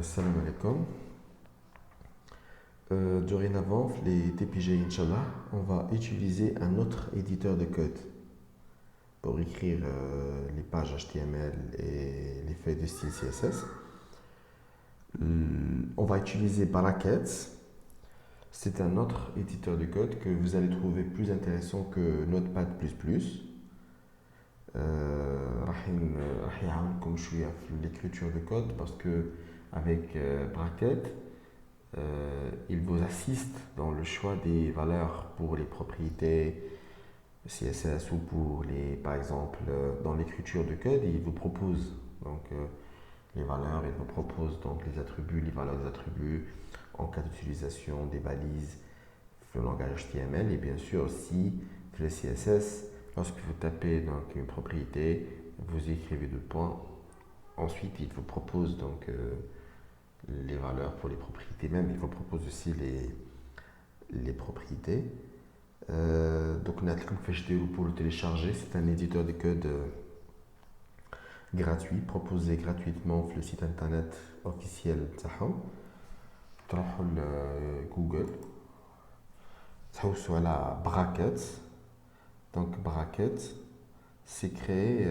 Salam alaikum. Dorénavant, les TPG, Inch'Allah, on va utiliser un autre éditeur de code pour écrire les pages HTML et les feuilles de style CSS. On va utiliser Brackets. C'est un autre éditeur de code que vous allez trouver plus intéressant que Notepad++. راح يعاونكم شوية في l'écriture de code parce que avec Bracket, il vous assiste dans le choix des valeurs pour les propriétés CSS ou pour les, par exemple, dans l'écriture de code, il vous propose donc les valeurs, il vous propose donc les attributs, les valeurs des attributs en cas d'utilisation des balises, le langage HTML et bien sûr aussi le CSS. Lorsque vous tapez donc une propriété, vous écrivez deux points. Ensuite, il vous propose donc les valeurs pour les propriétés même. Il vous propose aussi les propriétés. Donc, pour le télécharger, c'est un éditeur de code gratuit, proposé gratuitement sur le site internet officiel تاعهم. تروحوا Google, تحوسوا على Brackets. Donc Brackets, c'est créé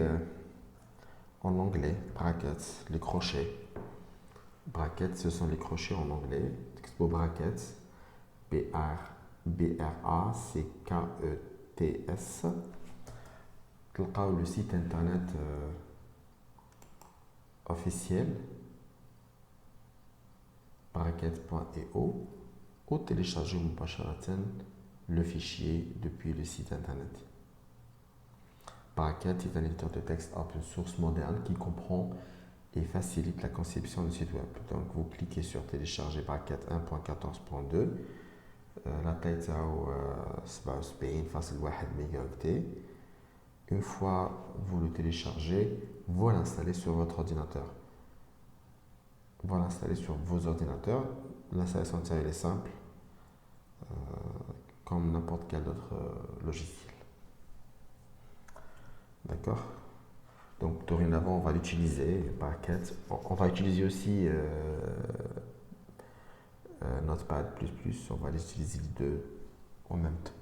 en anglais. Brackets, les crochets. Brackets, ce sont les crochets en anglais. Expo Brackets, B-R-A-C-K-E-T-S. تلقاو le site internet officiel brackets.io ou télécharger مباشرة le fichier depuis le site internet. Bracket est un éditeur de texte open source moderne qui comprend et facilite la conception de site web. Donc vous cliquez sur télécharger Bracket 1.14.2. La taille est 77.1 mégaoctets. Une fois vous le téléchargez, vous l'installez sur votre ordinateur. Vous l'installez sur vos ordinateurs. L'installation est simple, comme n'importe quel autre logiciel. D'accord? Donc dorénavant, on va l'utiliser, Bracket. On va utiliser aussi Notepad++, on va les utiliser les deux en même temps.